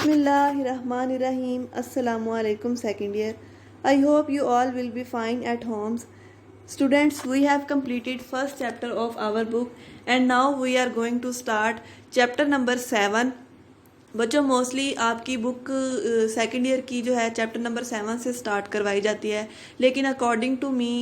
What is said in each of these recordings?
Bismillahirrahmanirrahim. Assalamu alaikum second year. I hope you all will be fine at homes. Students, we have completed first chapter of our book and now we are going to start chapter number 7. बच्चों mostly आपकी book second year की जो है chapter number 7 से start करवाई जाती है, लेकिन according to me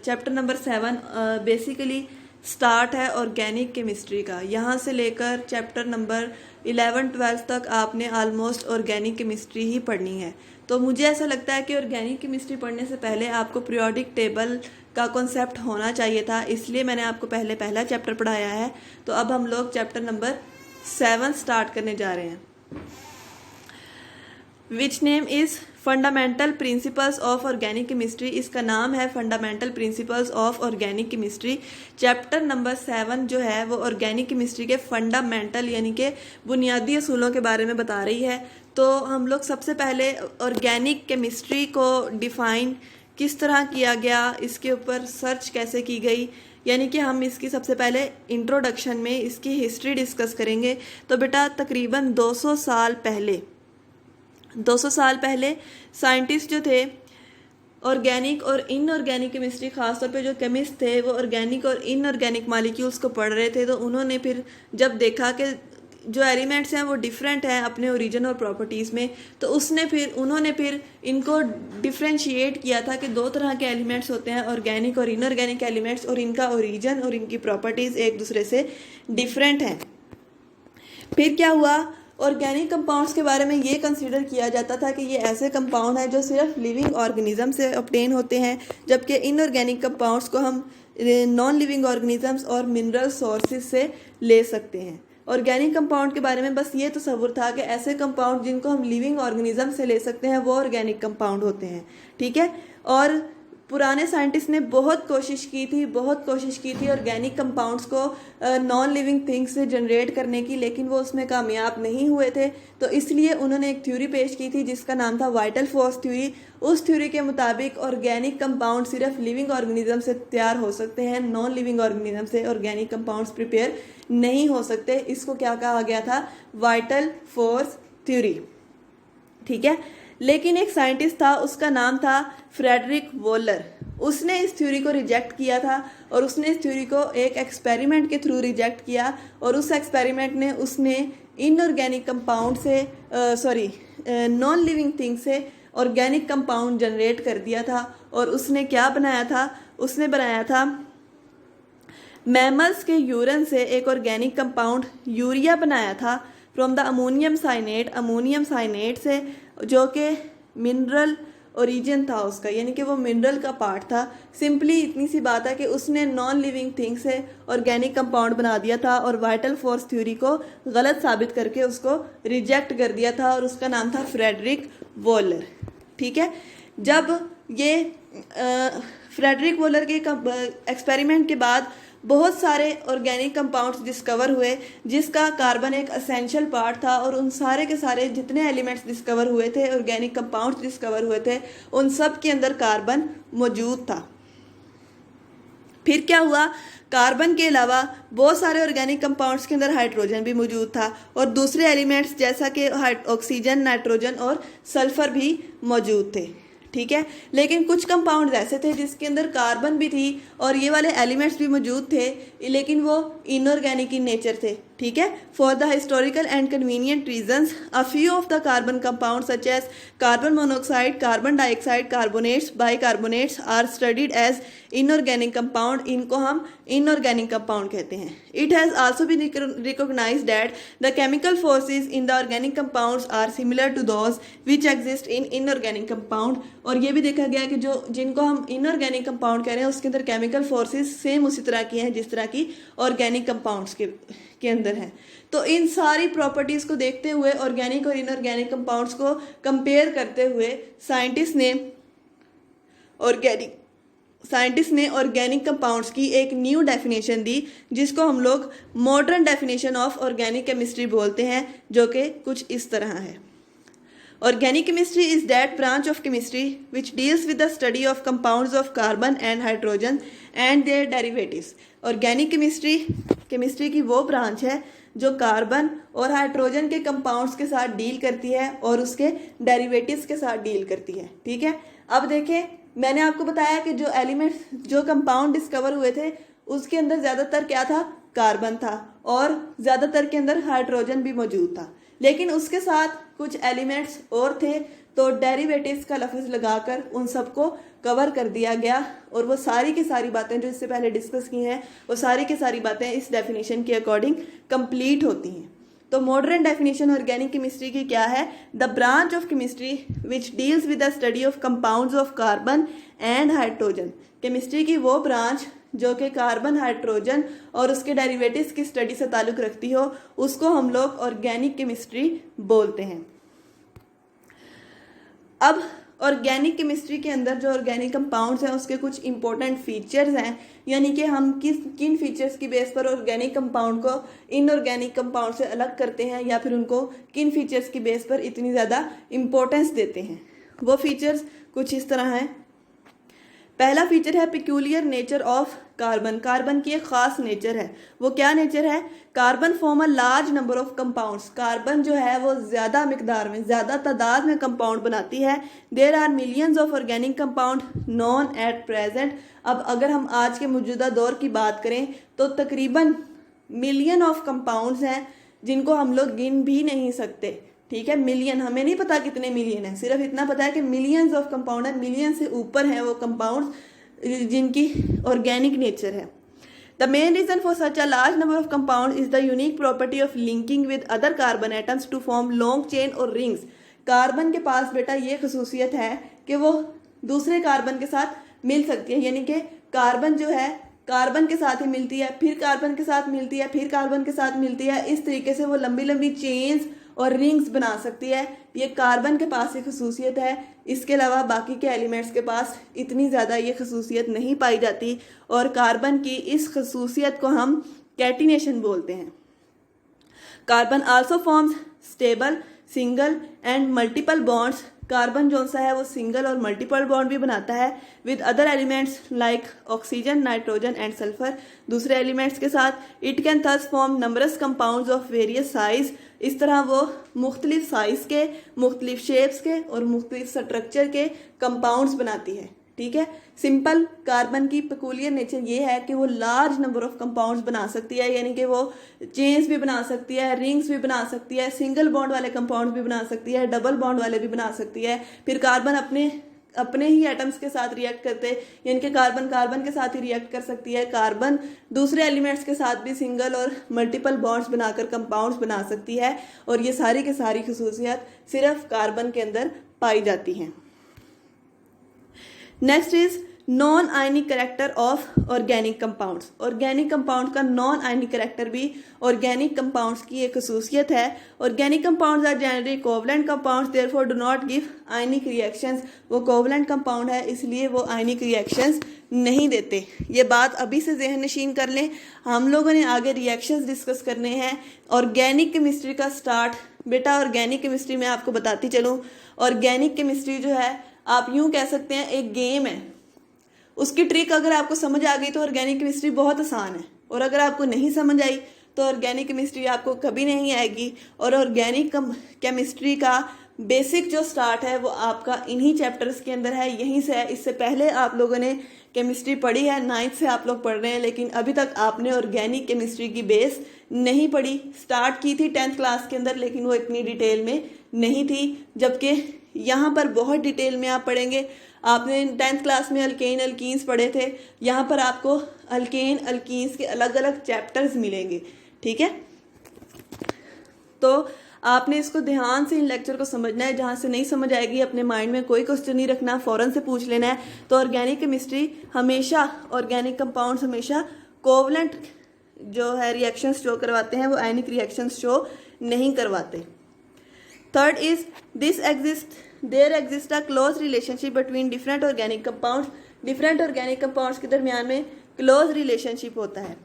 chapter number 7 basically start है ऑर्गेनिक केमिस्ट्री का। यहाँ से लेकर चैप्टर नंबर 11-12 तक आपने ऑलमोस्ट ऑर्गेनिक केमिस्ट्री ही पढ़नी है। तो मुझे ऐसा लगता है कि ऑर्गेनिक केमिस्ट्री पढ़ने से पहले आपको पीरियोडिक टेबल का कॉन्सेप्ट होना चाहिए था, इसलिए मैंने आपको पहला चैप्टर पढ़ाया है। तो अब हम लोग चैप्टर नंबर 7 स्टार्ट करने जा रहे हैं, which name is fundamental principles of organic chemistry. इसका नाम है fundamental principles of organic chemistry. Chapter number 7 जो है वो ऑर्गेनिक केमिस्ट्री के फंडामेंटल यानी कि बुनियादी असूलों के बारे में बता रही है। तो हम लोग सबसे पहले ऑर्गेनिक केमिस्ट्री को डिफाइन किस तरह किया गया, इसके ऊपर सर्च कैसे की गई, यानी कि हम इसकी सबसे पहले इंट्रोडक्शन में इसकी हिस्ट्री डिस्कस करेंगे। तो बेटा तकरीबन 200 साल पहले साइंटिस्ट जो थे ऑर्गेनिक और इनऑर्गेनिक केमिस्ट्री, खासतौर पे जो केमिस्ट थे वो ऑर्गेनिक और इनऑर्गेनिक मॉलिक्यूल्स को पढ़ रहे थे। तो उन्होंने फिर जब देखा कि जो एलिमेंट्स हैं वो डिफरेंट हैं अपने ओरिजिन और प्रॉपर्टीज़ में, तो उन्होंने फिर इनको डिफ्रेंशिएट किया था कि दो तरह के एलिमेंट्स होते हैं, ऑर्गेनिक और इनऑर्गेनिक एलिमेंट्स, और इनका ओरिजिन और इनकी प्रॉपर्टीज़ एक दूसरे से डिफरेंट हैं। फिर क्या हुआ, ऑर्गेनिक कंपाउंड्स के बारे में ये कंसीडर किया जाता था कि ये ऐसे कंपाउंड हैं जो सिर्फ लिविंग ऑर्गेनिज्म से ऑब्टेन होते हैं, जबकि इनऑर्गेनिक कंपाउंड्स को हम नॉन लिविंग ऑर्गेनिजम्स और मिनरल सोर्सेज से ले सकते हैं। ऑर्गेनिक कंपाउंड के बारे में बस ये तस्वुर था कि ऐसे कंपाउंड जिनको हम लिविंग ऑर्गेनिज्म से ले सकते हैं वो ऑर्गेनिक कंपाउंड होते हैं, ठीक है। और पुराने साइंटिस्ट ने बहुत कोशिश की थी ऑर्गेनिक कंपाउंड्स को नॉन लिविंग थिंग्स से जनरेट करने की, लेकिन वो उसमें कामयाब नहीं हुए थे। तो इसलिए उन्होंने एक थ्योरी पेश की थी जिसका नाम था वाइटल फोर्स थ्योरी। उस थ्योरी के मुताबिक ऑर्गेनिक कंपाउंड सिर्फ लिविंग ऑर्गेनिज्म से तैयार हो सकते हैं, नॉन लिविंग ऑर्गेनिज्म से ऑर्गेनिक कंपाउंड्स प्रिपेयर नहीं हो सकते। इसको क्या कहा गया था, वाइटल फोर्स थ्योरी, ठीक है। लेकिन एक साइंटिस्ट था, उसका नाम था फ्रेडरिक वोलर। उसने इस थ्योरी को रिजेक्ट किया था और उसने इस थ्योरी को एक एक्सपेरिमेंट के थ्रू रिजेक्ट किया, और उस एक्सपेरिमेंट ने उसने इनऑर्गेनिक कंपाउंड से नॉन लिविंग थिंग से ऑर्गेनिक कंपाउंड जनरेट कर दिया था। और उसने क्या बनाया था, उसने बनाया था मैमल्स के यूरिन से एक ऑर्गेनिक कंपाउंड यूरिया बनाया था फ्रॉम द अमोनियम साइनेट से, जो कि मिनरल ओरिजिन था उसका, यानी कि वो मिनरल का पार्ट था। सिंपली इतनी सी बात है कि उसने नॉन लिविंग थिंग से ऑर्गेनिक कंपाउंड बना दिया था और वाइटल फोर्स थ्योरी को गलत साबित करके उसको रिजेक्ट कर दिया था, और उसका नाम था फ्रेडरिक वोलर, ठीक है। जब ये फ्रेडरिक वोलर के एक्सपेरिमेंट के बाद बहुत सारे ऑर्गेनिक कंपाउंड्स डिस्कवर हुए, जिसका कार्बन एक असेंशियल पार्ट था, और उन सारे के सारे जितने एलिमेंट्स डिस्कवर हुए थे, ऑर्गेनिक कंपाउंड्स डिस्कवर हुए थे, उन सब के अंदर कार्बन मौजूद था। फिर क्या हुआ, कार्बन के अलावा बहुत सारे ऑर्गेनिक कंपाउंड्स के अंदर हाइड्रोजन भी मौजूद था, और दूसरे एलिमेंट्स जैसा कि ऑक्सीजन, नाइट्रोजन और सल्फर भी मौजूद थे, ठीक है। लेकिन कुछ कंपाउंड्स ऐसे थे जिसके अंदर कार्बन भी थी और ये वाले एलिमेंट्स भी मौजूद थे, लेकिन वो इनऑर्गेनिक इन नेचर थे, ठीक है। For the historical and convenient reasons a few of the carbon compound such as carbon monoxide, carbon dioxide, carbonates, bicarbonates are studied as inorganic compound. इनको हम इनऑर्गेनिक कंपाउंड कहते हैं। It has also been recognised that the chemical forces in the organic compounds are similar to those which exist in inorganic compound. और ये भी देखा गया कि जिनको हम इनऑर्गेनिक कंपाउंड कह रहे हैं उसके अंदर केमिकल फोर्सेज सेम उसी तरह की हैं जिस तरह की ऑर्गेनिक कंपाउंड्स के अंदर हैं। तो इन सारी प्रॉपर्टीज़ को देखते हुए, ऑर्गेनिक और इनऑर्गेनिक कंपाउंड्स को कंपेयर करते हुए साइंटिस्ट ने ऑर्गेनिक कंपाउंड्स की एक न्यू डेफिनेशन दी, जिसको हम लोग modern definition of organic chemistry बोलते हैं, जो कि कुछ इस तरह है। Organic chemistry is that branch of chemistry which deals with the study of compounds of carbon and hydrogen and their derivatives. Organic chemistry की वो ब्रांच है जो कार्बन और हाइड्रोजन के कंपाउंड्स के साथ डील करती है और उसके डेरिवेटिव्स के साथ डील करती है। ठीक है, अब देखें, मैंने आपको बताया कि जो एलिमेंट्स, जो कंपाउंड डिस्कवर हुए थे उसके अंदर ज़्यादातर क्या था, कार्बन था, और ज़्यादातर के अंदर हाइड्रोजन भी मौजूद था, लेकिन उसके साथ कुछ एलिमेंट्स और थे, तो डेरिवेटिव्स का लफ्ज़ लगाकर उन सबको कवर कर दिया गया, और वो सारी की सारी बातें जो इससे पहले डिस्कस की हैं वो सारी की सारी बातें इस डेफिनेशन के अकॉर्डिंग कंप्लीट होती हैं। तो मॉडर्न डेफिनेशन ऑर्गेनिक केमिस्ट्री की क्या है, the branch of chemistry which deals with the study of compounds of carbon and hydrogen. Chemistry की वो ब्रांच जो कि कार्बन, हाइड्रोजन और उसके डेरिवेटिव्स की स्टडी से ताल्लुक़ रखती हो, उसको हम लोग ऑर्गेनिक केमिस्ट्री बोलते हैं। अब ऑर्गेनिक केमिस्ट्री के अंदर जो ऑर्गेनिक कंपाउंड्स हैं उसके कुछ इंपॉर्टेंट फीचर्स हैं, यानी कि हम किन फीचर्स की बेस पर ऑर्गेनिक कंपाउंड को इनऑर्गेनिक कंपाउंड से अलग करते हैं, या फिर उनको किन फीचर्स की बेस पर इतनी ज़्यादा इम्पोर्टेंस देते हैं। वो फीचर्स कुछ इस तरह हैं। पहला फीचर है peculiar nature of carbon. Carbon की एक खास नेचर है। वो क्या नेचर है, carbon form a large number of compounds. Carbon जो है वो ज़्यादा मिकदार में, ज़्यादा तादाद में कंपाउंड बनाती है। There are millions of organic compound known at present. अब अगर हम आज के मौजूदा दौर की बात करें तो तकरीबन मिलियन ऑफ कंपाउंड्स हैं जिनको हम लोग गिन भी नहीं सकते। ठीक है, मिलियन, हमें नहीं पता कितने मिलियन है, सिर्फ इतना पता है कि मिलियंस ऑफ कंपाउंड है, मिलियन से ऊपर हैं वो कंपाउंड्स जिनकी ऑर्गेनिक नेचर है। The main reason for such a large number of compound is the unique property of linking with other carbon atoms to form long chain और rings. Carbon के पास बेटा ये खसूसियत है कि वो दूसरे कार्बन के साथ मिल सकती है, यानी कि कार्बन जो है कार्बन के साथ ही मिलती है, फिर कार्बन के साथ मिलती है, फिर कार्बन के साथ मिलती है। इस तरीके से वो लंबी लंबी चेन्स और रिंग्स बना सकती है। ये कार्बन के पास ये खसूसियत है। इसके अलावा बाकी के एलिमेंट्स के पास इतनी ज़्यादा ये खसूसियत नहीं पाई जाती, और कार्बन की इस खसूसियत को हम कैटिनेशन बोलते हैं। Carbon also forms stable, single and multiple bonds. Carbon जो सा है वो सिंगल और मल्टीपल बॉन्ड भी बनाता है with other elements like oxygen, nitrogen and sulphur. दूसरे एलिमेंट्स के साथ it can thus form numbers compounds of various size. इस तरह वो मुख्तलिफ साइज के, मुख्तलिफ शेप्स के और मुख्तलिफ स्ट्रक्चर के कंपाउंड्स बनाती है। ठीक है, सिंपल कार्बन की पेकुलियर नेचर ये है कि वो लार्ज नंबर ऑफ कंपाउंड्स बना सकती है, यानी कि वो चेन्स भी बना सकती है, रिंग्स भी बना सकती है, सिंगल बॉन्ड वाले कंपाउंड भी बना सकती है, डबल बॉन्ड वाले भी बना सकती है। फिर कार्बन अपने ही एटम्स के साथ रिएक्ट करते, यानी कि कार्बन कार्बन के साथ ही रिएक्ट कर सकती है। कार्बन दूसरे एलिमेंट्स के साथ भी सिंगल और मल्टीपल बॉन्ड्स बनाकर कंपाउंड्स बना सकती है, और ये सारी की सारी खसूसियत सिर्फ कार्बन के अंदर पाई जाती हैं। Next is non ionic character of organic compounds. Organic compound का नॉन आयनिक कैरेक्टर भी ऑर्गेनिक कंपाउंड्स की एक खसूसियत है। Organic compounds are generally covalent compounds, therefore do not give ionic reactions. वो कोवलेंट कंपाउंड है, इसलिए वो आयनिक रिएक्शंस नहीं देते। ये बात अभी से ज़हन नशीन कर लें। हम लोगों ने आगे रिएक्शंस डिस्कस करने हैं। ऑर्गेनिक केमिस्ट्री का स्टार्ट बेटा, ऑर्गेनिक केमिस्ट्री में आपको बताती चलूँ, ऑर्गेनिक केमिस्ट्री जो है आप यूँ कह सकते हैं एक गेम है। उसकी ट्रिक अगर आपको समझ आ गई तो ऑर्गेनिक केमिस्ट्री बहुत आसान है, और अगर आपको नहीं समझ आई तो ऑर्गेनिक केमिस्ट्री आपको कभी नहीं आएगी। और ऑर्गेनिक केमिस्ट्री का बेसिक जो स्टार्ट है वो आपका इन्हीं चैप्टर्स के अंदर है, यहीं से है। इससे पहले आप लोगों ने केमिस्ट्री पढ़ी है, 9th से आप लोग पढ़ रहे हैं, लेकिन अभी तक आपने ऑर्गेनिक केमिस्ट्री की बेस नहीं पढ़ी। स्टार्ट की थी 10th क्लास के अंदर, लेकिन वो इतनी डिटेल में नहीं थी, जबकि यहाँ पर बहुत डिटेल में आप पढ़ेंगे। आपने 10th क्लास में अल्केन अल्कीन्स पढ़े थे, यहाँ पर आपको अल्केन अल्कीन्स के अलग अलग चैप्टर्स मिलेंगे। ठीक है, तो आपने इसको ध्यान से इन लेक्चर को समझना है। जहाँ से नहीं समझ आएगी अपने माइंड में कोई क्वेश्चन नहीं रखना, फ़ौरन से पूछ लेना है। तो ऑर्गेनिक केमिस्ट्री हमेशा, ऑर्गेनिक कंपाउंड्स हमेशा कोवलेंट जो है रिएक्शंस शो करवाते हैं, वो आयनिक रिएक्शंस शो नहीं करवाते। Third is there exist a close relationship between different organic compounds. Different organic compounds के दरमियान में क्लोज रिलेशनशिप होता है।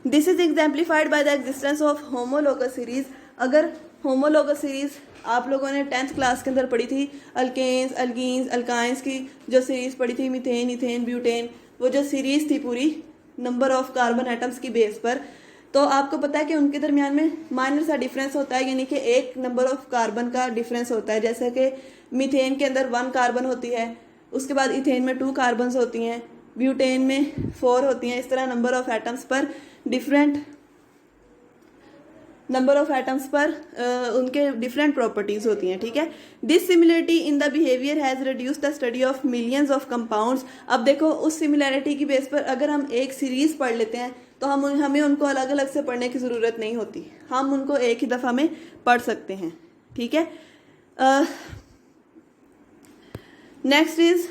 This is exemplified by the existence of homologous series. अगर होमोलोगस सीरीज आप लोगों ने 10th क्लास के अंदर पढ़ी थी, अल्केन्स अल्कीन्स अल्काइंस की जो सीरीज पढ़ी थी, मीथेन इथेन ब्यूटेन, वो जो सीरीज थी पूरी नंबर ऑफ कार्बन एटम्स की बेस पर, तो आपको पता है कि उनके दरमियान में माइनर सा डिफरेंस होता है, यानी कि एक नंबर ऑफ कार्बन का डिफरेंस होता है। जैसे कि मीथेन के अंदर 1 कार्बन होती है, उसके बाद इथेन में 2 कार्बन होती हैं, ब्यूटेन में 4 होती हैं। इस तरह नंबर ऑफ एटम्स पर डिफरेंट नंबर ऑफ एटम्स पर उनके डिफरेंट प्रॉपर्टीज होती हैं, ठीक है। This similarity in the behaviour has reduce the study of millions of compounds. अब देखो उस सिमिलरिटी की बेस पर अगर हम एक सीरीज पढ़ लेते हैं तो हमें उनको अलग अलग से पढ़ने की ज़रूरत नहीं होती, हम उनको एक ही दफ़ा में पढ़ सकते हैं, ठीक है। Next is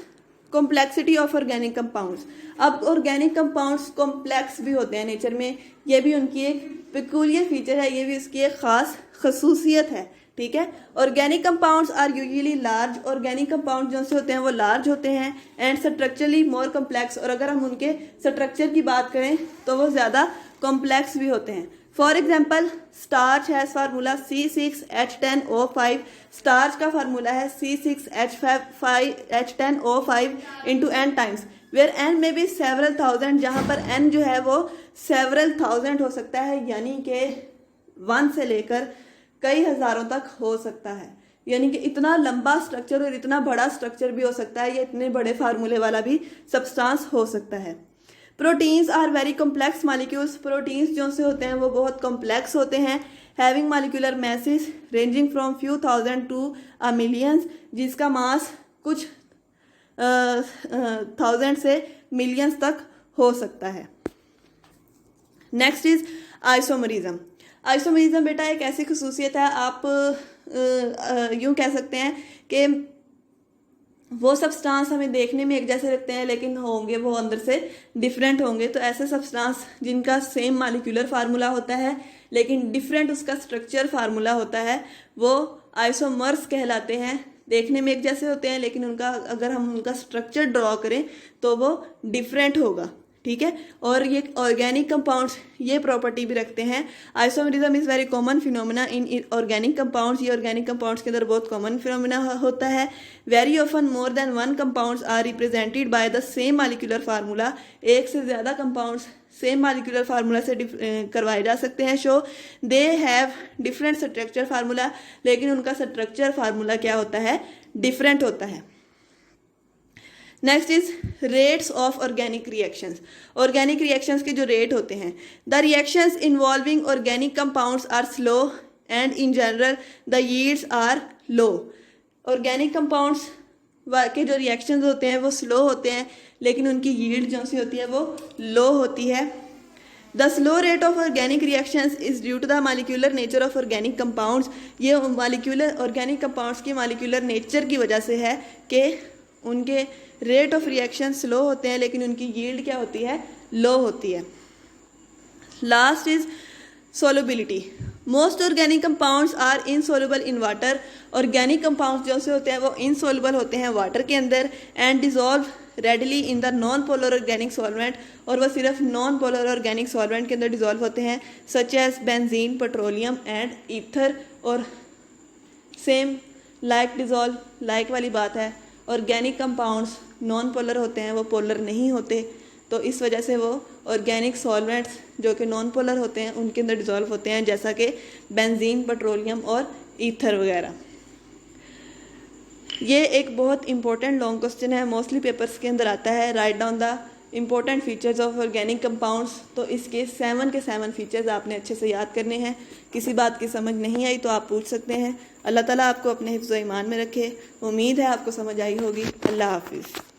complexity of organic compounds. अब ऑर्गेनिक कंपाउंड्स कॉम्प्लेक्स भी होते हैं नेचर में, ये भी उनकी एक पेक्यूलियर फीचर है, ये भी इसकी एक खास खसूसियत है, ठीक है। Organic compounds are usually large. Organic compound जो से होते हैं वो लार्ज होते हैं एंड स्ट्रक्चरली मोर कॉम्प्लेक्स, और अगर हम उनके स्ट्रक्चर की बात करें तो वो ज़्यादा कॉम्प्लेक्स भी होते हैं। For example starch has formula C6H10O5। Starch का फार्मूला है C6H10O5 into n times, where n में भी सेवरल थाउजेंड, जहाँ पर n जो है वो सेवरल थाउजेंड हो सकता है, यानी कि 1 से लेकर कई हज़ारों तक हो सकता है। यानी कि इतना लंबा स्ट्रक्चर और इतना बड़ा स्ट्रक्चर भी हो सकता है, या इतने बड़े फार्मूले वाला भी सब्सटेंस हो सकता है। Proteins are very complex molecules. Proteins जो से होते हैं वो बहुत कॉम्प्लेक्स होते हैं। Having molecular masses ranging from few thousand to a millions, जिसका मास कुछ थाउजेंड से मिलियंस तक हो सकता है। Next is isomerism. आइसोमरिज्म बेटा एक ऐसी खसूसियत है, आप यूं कह सकते हैं कि वो सब्सटेंस हमें देखने में एक जैसे लगते हैं लेकिन होंगे वो अंदर से डिफरेंट होंगे। तो ऐसे सब्सटेंस जिनका सेम मॉलिक्यूलर फार्मूला होता है लेकिन डिफरेंट उसका स्ट्रक्चर फार्मूला होता है, वो आइसोमर्स कहलाते हैं। देखने में एक जैसे होते हैं लेकिन उनका अगर हम उनका स्ट्रक्चर ड्रॉ करें तो वो डिफरेंट होगा, ठीक है। और ये ऑर्गेनिक कंपाउंड्स ये प्रॉपर्टी भी रखते हैं। Isomerism is very common phenomena in organic compounds. ये ऑर्गेनिक कंपाउंड्स के अंदर बहुत कॉमन फिनोमेना होता है। Very often more than 1 compounds are represented by the same molecular formula. एक से ज़्यादा कंपाउंड्स सेम मॉलिक्यूलर फार्मूला से करवाए जा सकते हैं। Show they have different structure formula, लेकिन उनका स्ट्रक्चर फार्मूला क्या होता है, डिफरेंट होता है। Next is rates of organic reactions. Organic reactions के जो रेट होते हैं, the reactions involving organic compounds are slow and in general the yields are low. Organic compounds के जो रिएक्शंस होते हैं वो स्लो होते हैं लेकिन उनकी यील्ड जो सी होती है वो लो होती है। The slow rate of organic reactions is due to the molecular nature of organic compounds. ये मॉलिक्यूलर ऑर्गेनिक कंपाउंड्स की मॉलिक्यूलर नेचर की वजह से है कि उनके रेट ऑफ रिएक्शन स्लो होते हैं लेकिन उनकी यील्ड क्या होती है, लो होती है। Last is solubility. Most organic compounds are insoluble in water. Organic compounds जो से होते हैं वो इनसोल्युबल होते हैं वाटर के अंदर and dissolve readily in the non polar organic solvent, और वह सिर्फ नॉन पोलर ऑर्गेनिक सॉल्वेंट के अंदर डिजॉल्व होते हैं, such as benzene, petroleum and ether. और सेम लाइक डिजॉल्व, लाइक वाली बात है। ऑर्गेनिक कंपाउंड्स नॉन पोलर होते हैं, वो पोलर नहीं होते, तो इस वजह से वो ऑर्गेनिक सॉल्वेंट्स जो कि नॉन पोलर होते हैं उनके अंदर डिजॉल्व होते हैं, जैसा कि बेंजीन, पेट्रोलियम और ईथर वगैरह। ये एक बहुत इंपॉर्टेंट लॉन्ग क्वेश्चन है, मोस्टली पेपर्स के अंदर आता है। Write down the important features of organic compounds. तो इसके 7 के 7 फीचर्स आपने अच्छे से याद करने हैं। किसी बात की समझ नहीं आई तो आप पूछ सकते हैं। अल्लाह ताला आपको अपने हिफ्ज़ व ईमान में रखे। उम्मीद है आपको समझ आई होगी। अल्लाह हाफिज़।